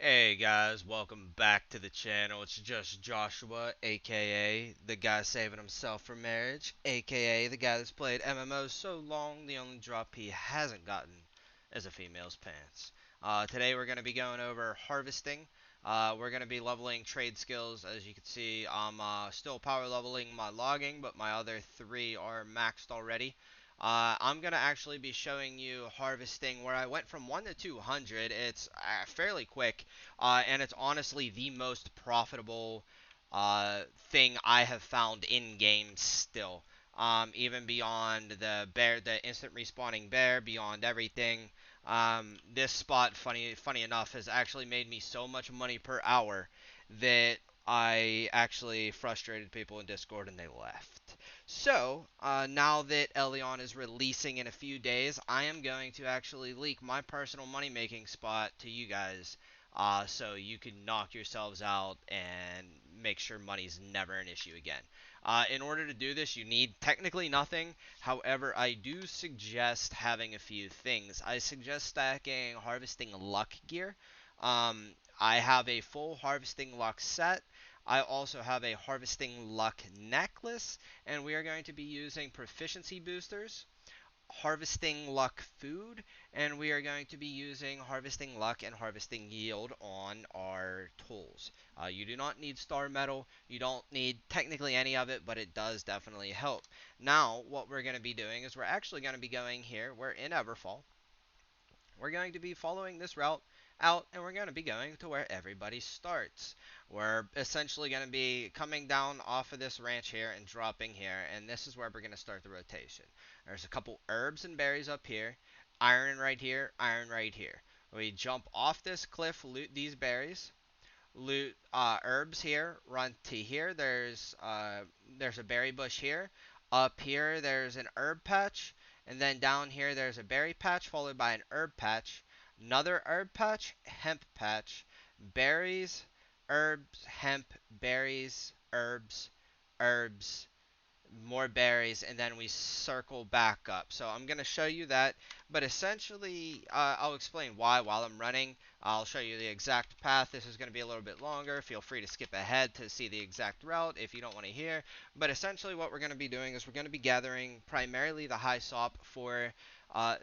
Hey guys, welcome back to the channel. It's just Joshua, aka the guy saving himself for marriage, aka the guy that's played MMOs so long the only drop he hasn't gotten is a female's pants. Today we're going to be going over harvesting. We're going to be leveling trade skills. As you can see, I'm still power leveling my logging, but my other three are maxed already. I'm going to actually be showing you harvesting where I went from 1 to 200. It's fairly quick, and it's honestly the most profitable thing I have found in game still. Even beyond the bear, the instant respawning bear, beyond everything. This spot, funny enough, has actually made me so much money per hour that I actually frustrated people in Discord and they left. So, now that Elyon is releasing in a few days, I am going to actually leak my personal money making spot to you guys, so you can knock yourselves out and make sure money's never an issue again. In order to do this, you need technically nothing. However, I do suggest having a few things. I suggest stacking harvesting luck gear. I have a full harvesting luck set. I also have a harvesting luck necklace, and we are going to be using proficiency boosters, harvesting luck food, and we are going to be using harvesting luck and harvesting yield on our tools. You do not need star metal, you don't need technically any of it, but it does definitely help. Now, what we're going to be doing is we're actually going to be going here, we're in Everfall, we're going to be following this route out, and we're going to be going to where everybody starts. We're essentially going to be coming down off of this ranch here and dropping here, and this is where we're going to start the rotation. There's a couple herbs and berries up here, iron right here, iron right here. We jump off this cliff, loot these berries, loot herbs here, run to here. There's a berry bush here. Up here there's an herb patch, and then down here there's a berry patch followed by an herb patch, another herb patch, hemp patch, berries, herbs, hemp, berries, herbs, more berries, and then we circle back up. So I'm going to show you that, but essentially I'll explain why while I'm running. I'll show you the exact path. This is going to be a little bit longer. Feel free to skip ahead to see the exact route if you don't want to hear. But essentially what we're going to be doing is we're going to be gathering primarily the high sop for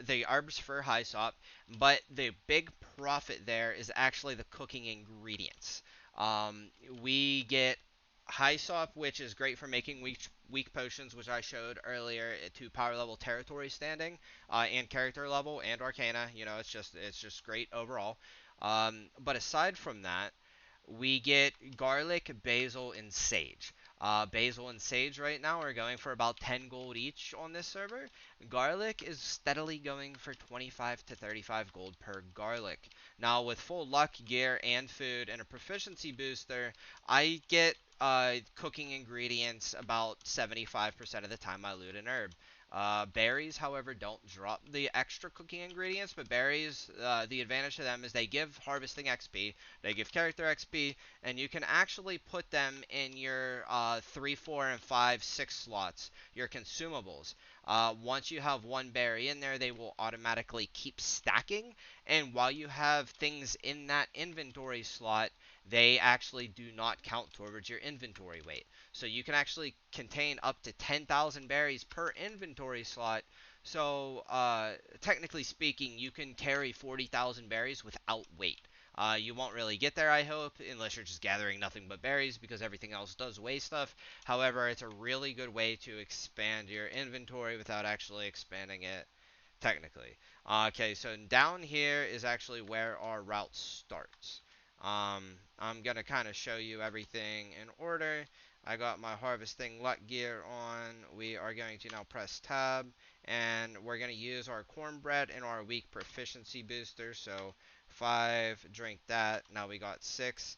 the arbs for high sop, but the big profit there is actually the cooking ingredients. Um, we get Hyssop, which is great for making weak potions, which I showed earlier to power level territory standing, and character level and arcana. You know, it's just great overall. But aside from that, we get garlic, basil, and sage. Basil and sage right now are going for about 10 gold each on this server. Garlic is steadily going for 25 to 35 gold per garlic. Now, with full luck gear and food and a proficiency booster, I get cooking ingredients about 75% of the time I loot an herb. Berries, however, don't drop the extra cooking ingredients, but berries, the advantage to them is they give harvesting XP, they give character XP, and you can actually put them in your 3, 4, and 5, 6 slots, your consumables. Once you have one berry in there, they will automatically keep stacking, and while you have things in that inventory slot, they actually do not count towards your inventory weight. So you can actually contain up to 10,000 berries per inventory slot. So, technically speaking, you can carry 40,000 berries without weight. You won't really get there, I hope, unless you're just gathering nothing but berries, because everything else does weigh stuff. However, it's a really good way to expand your inventory without actually expanding it technically. Okay, so down here is actually where our route starts. I'm gonna kind of show you everything in order. I got my harvesting luck gear on. We are going to now press tab, and we're going to use our cornbread and our weak proficiency booster. So 5, drink that. Now we got 6.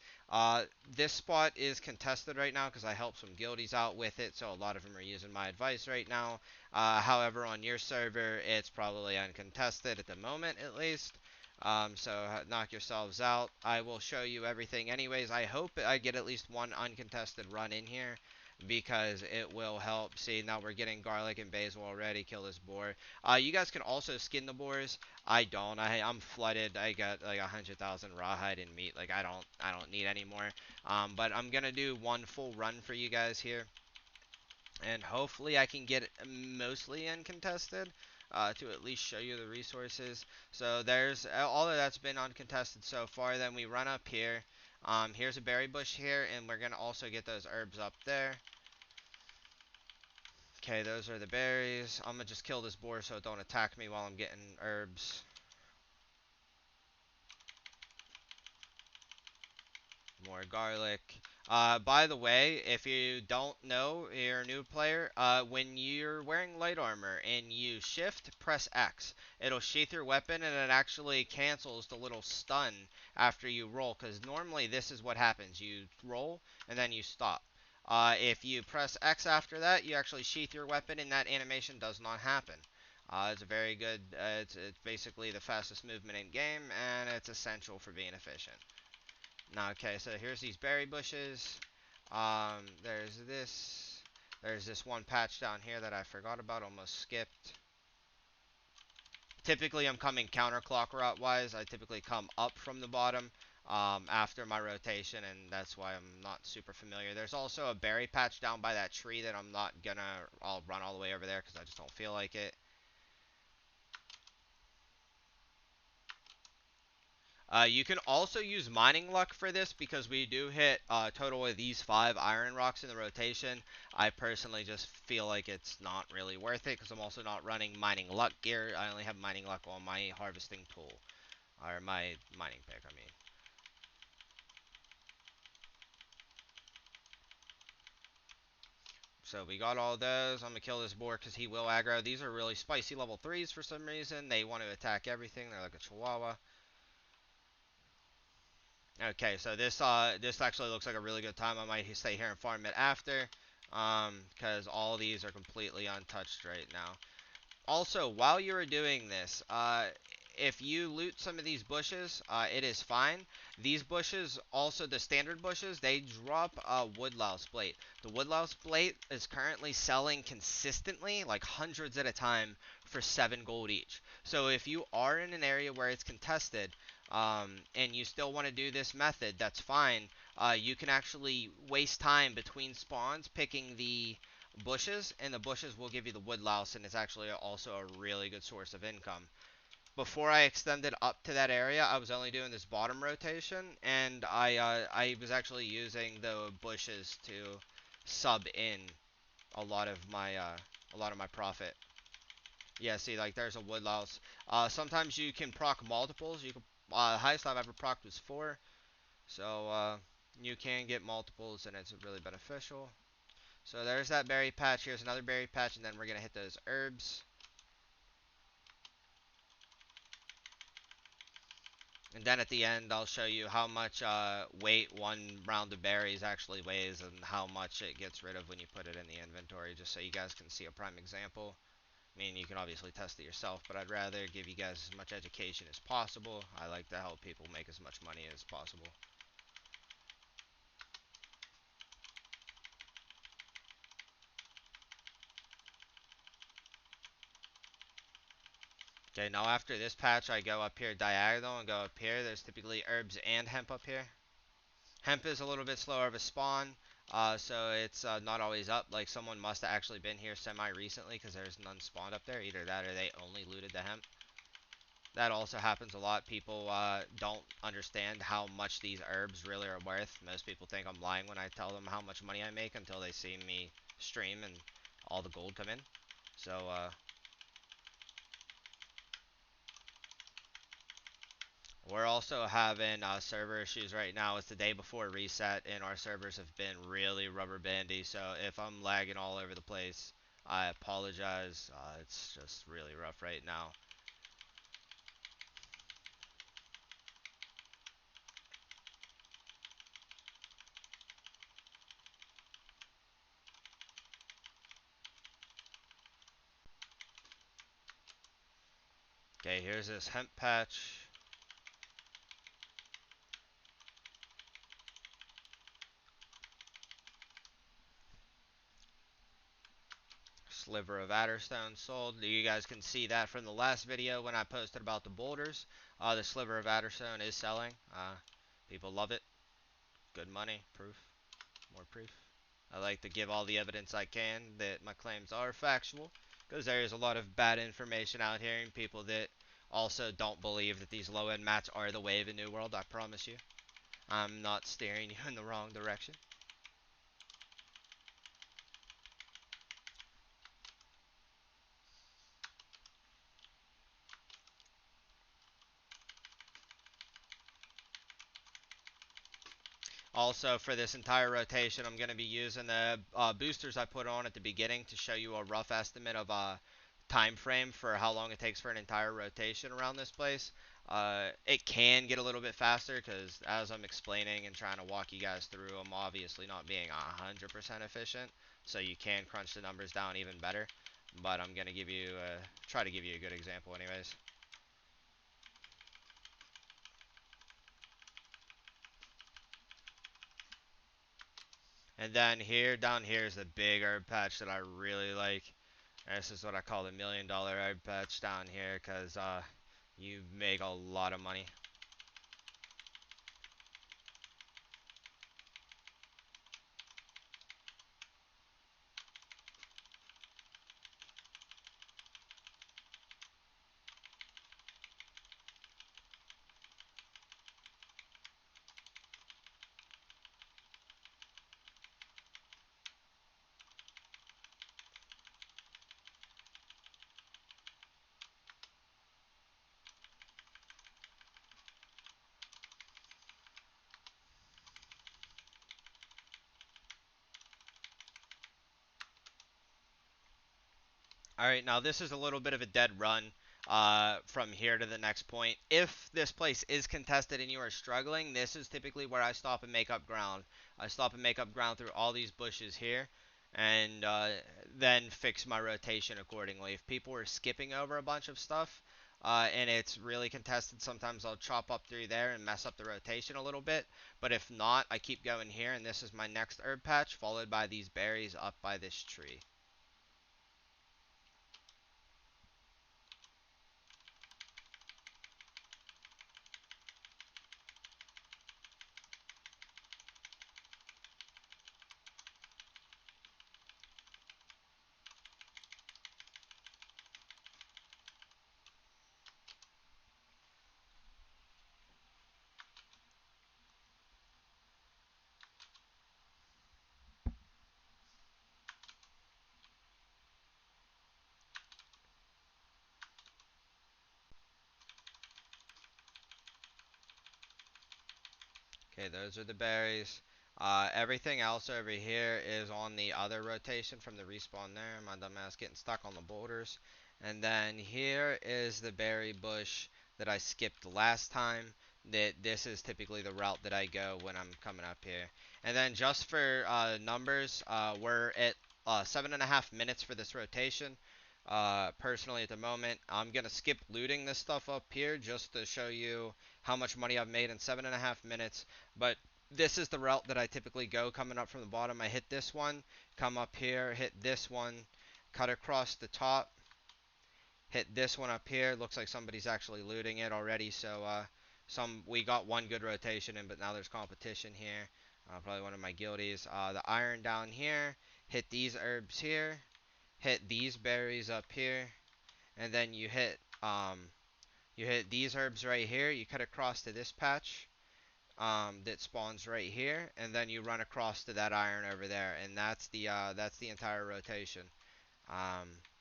This spot is contested right now because I helped some guildies out with it, so a lot of them are using my advice right now. However, on your server, it's probably uncontested at the moment, at least. So knock yourselves out. I will show you everything anyways. I hope I get at least one uncontested run in here. because it will help. See, now we're getting garlic and basil already. Kill this boar. You guys can also skin the boars. I don't. I'm flooded. I got like 100,000 rawhide and meat. Like I don't need any more. But I'm gonna do one full run for you guys here, and hopefully I can get it mostly uncontested. To at least show you the resources. So there's all of that's been uncontested so far. Then we run up here. Here's a berry bush here, and we're gonna also get those herbs up there. Okay, those are the berries. I'm gonna just kill this boar so it don't attack me while I'm getting herbs. More garlic. By the way, if you don't know, you're a new player, when you're wearing light armor and you shift, press X, it'll sheath your weapon and it actually cancels the little stun after you roll, because normally this is what happens. You roll and then you stop. If you press X after that, you actually sheath your weapon and that animation does not happen. It's a very good, it's basically the fastest movement in game, and it's essential for being efficient. Now, okay, so here's these berry bushes. There's this. There's this one patch down here that I forgot about, almost skipped. Typically, I'm coming counterclockwise. I typically come up from the bottom after my rotation, and that's why I'm not super familiar. There's also a berry patch down by that tree that I'm not gonna. I'll run all the way over there because I just don't feel like it. You can also use mining luck for this because we do hit a total of these 5 iron rocks in the rotation. I personally just feel like it's not really worth it because I'm also not running mining luck gear. I only have mining luck on my harvesting tool, or my mining pick, I mean. So we got all those. I'm going to kill this boar because he will aggro. These are really spicy level 3s for some reason. They want to attack everything. They're like a chihuahua. Okay, so this actually looks like a really good time. I might stay here and farm it after, because all these are completely untouched right now. Also, while you are doing this, if you loot some of these bushes, it is fine. These bushes, also the standard bushes, they drop a woodlouse plate. The woodlouse plate is currently selling consistently, like hundreds at a time, for 7 gold each. So if you are in an area where it's contested, and you still want to do this method, that's fine. You can actually waste time between spawns picking the bushes, and the bushes will give you the woodlouse, and it's actually also a really good source of income. Before I extended up to that area, I was only doing this bottom rotation, and I was actually using the bushes to sub in a lot of my profit. Yeah, see, like there's a woodlouse. Sometimes you can proc multiples. You can the highest I've ever procced was 4, so you can get multiples, and it's really beneficial. So there's that berry patch. Here's another berry patch, and then we're gonna hit those herbs. And then at the end, I'll show you how much weight one round of berries actually weighs and how much it gets rid of when you put it in the inventory, just so you guys can see a prime example. I mean, you can obviously test it yourself, but I'd rather give you guys as much education as possible. I like to help people make as much money as possible. Okay, now after this patch, I go up here diagonal and go up here. There's typically herbs and hemp up here. Hemp is a little bit slower of a spawn, so it's not always up. Like, someone must have actually been here semi-recently because there's none spawned up there. Either that or they only looted the hemp. That also happens a lot. People don't understand how much these herbs really are worth. Most people think I'm lying when I tell them how much money I make until they see me stream and all the gold come in. So, we're also having server issues right now. It's the day before reset, and our servers have been really rubber bandy. So if I'm lagging all over the place, I apologize. It's just really rough right now. Okay, here's this hemp patch. sliver of Adderstone sold. You guys can see that from the last video when I posted about the boulders. The sliver of Adderstone is selling. People love it. Good money. Proof. More proof. I like to give all the evidence I can that my claims are factual, because there is a lot of bad information out here and people that also don't believe that these low-end mats are the wave in New World. I promise you. I'm not steering you in the wrong direction. Also, for this entire rotation, I'm going to be using the boosters I put on at the beginning to show you a rough estimate of time frame for how long it takes for an entire rotation around this place. It can get a little bit faster because as I'm explaining and trying to walk you guys through, I'm obviously not being 100% efficient, so you can crunch the numbers down even better. But I'm going to try to give you a good example anyways. And then down here is the big herb patch that I really like. This is what I call the $1,000,000 herb patch down here because you make a lot of money. Alright, now this is a little bit of a dead run from here to the next point. If this place is contested and you are struggling, this is typically where I stop and make up ground. I stop and make up ground through all these bushes here, and then fix my rotation accordingly. If people are skipping over a bunch of stuff, and it's really contested, sometimes I'll chop up through there and mess up the rotation a little bit. But if not, I keep going here, and this is my next herb patch, followed by these berries up by this tree. Okay, those are the berries. Everything else over here is on the other rotation from the respawn there. My dumbass getting stuck on the boulders. And then here is the berry bush that I skipped last time. This is typically the route that I go when I'm coming up here. And then just for numbers, we're at 7.5 minutes for this rotation. Personally, at the moment, I'm going to skip looting this stuff up here just to show you how much money I've made in 7.5 minutes. But this is the route that I typically go coming up from the bottom. I hit this one, come up here, hit this one, cut across the top, hit this one up here. Looks like somebody's actually looting it already. So we got one good rotation in, but now there's competition here. Probably one of my guilties. The iron down here, hit these herbs here, hit these berries up here, and then you hit these herbs right here. You cut across to this patch that spawns right here, and then you run across to that iron over there, and that's the entire rotation.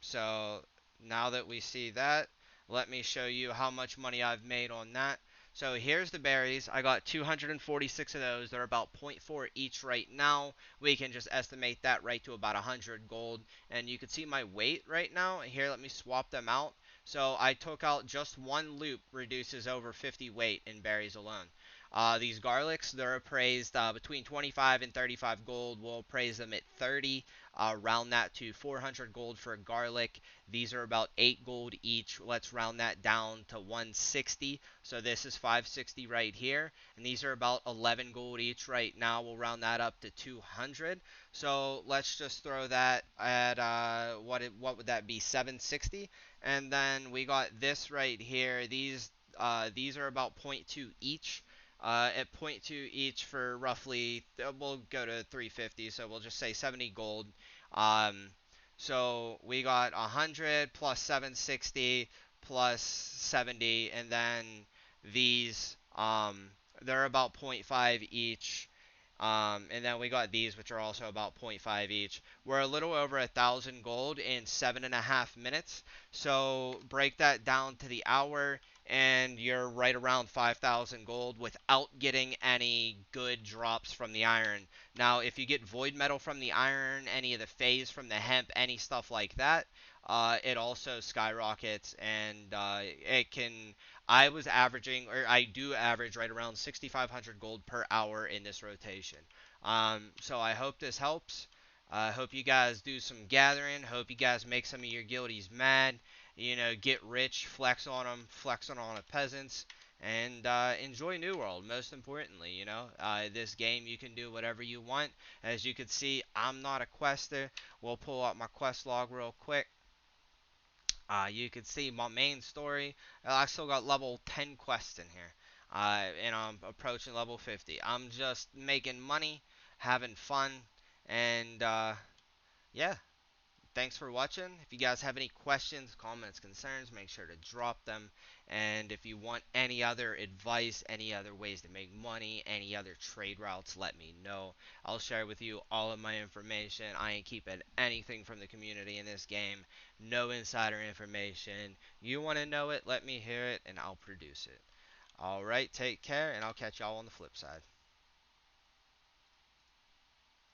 So now that we see that, let me show you how much money I've made on that. So here's the berries. I got 246 of those. They're about zero point 0.4 each right now. We can just estimate that right to about 100 gold. And you can see my weight right now. Here, let me swap them out. So I took out just one loop, reduces over 50 weight in berries alone. These garlics, they're appraised between 25 and 35 gold. We'll appraise them at 30. Round that to 400 gold for a garlic. These are about 8 gold each. Let's round that down to 160. So this is 560 right here. And these are about 11 gold each right now. We'll round that up to 200. So let's just throw that at, what would that be, 760? And then we got this right here. These are about zero point 0.2 each. At zero point 0.2 each for roughly, we'll go to 350, so we'll just say 70 gold. Um, so we got 100 plus 760 plus 70, and then these, they're about zero point 0.5 each. And then we got these, which are also about zero point 0.5 each. We're a little over 1,000 gold in 7.5 minutes. So break that down to the hour, and you're right around 5,000 gold without getting any good drops from the iron. Now, if you get void metal from the iron, any of the phase from the hemp, any stuff like that, it also skyrockets, and it can. I was averaging, or I do average right around 6,500 gold per hour in this rotation. So I hope this helps. I hope you guys do some gathering. Hope you guys make some of your guildies mad. You know, get rich, flex on them, flex on the peasants, and enjoy New World. Most importantly, this game you can do whatever you want. As you can see, I'm not a quester. We'll pull up my quest log real quick. You can see my main story. I still got level 10 quests in here. And I'm approaching level 50. I'm just making money, having fun, and yeah. Thanks for watching. If you guys have any questions, comments, concerns, make sure to drop them. And if you want any other advice, any other ways to make money, any other trade routes, let me know. I'll share with you all of my information. I ain't keeping anything from the community in this game. No insider information. You want to know it, let me hear it, and I'll produce it. Alright, take care, and I'll catch y'all on the flip side.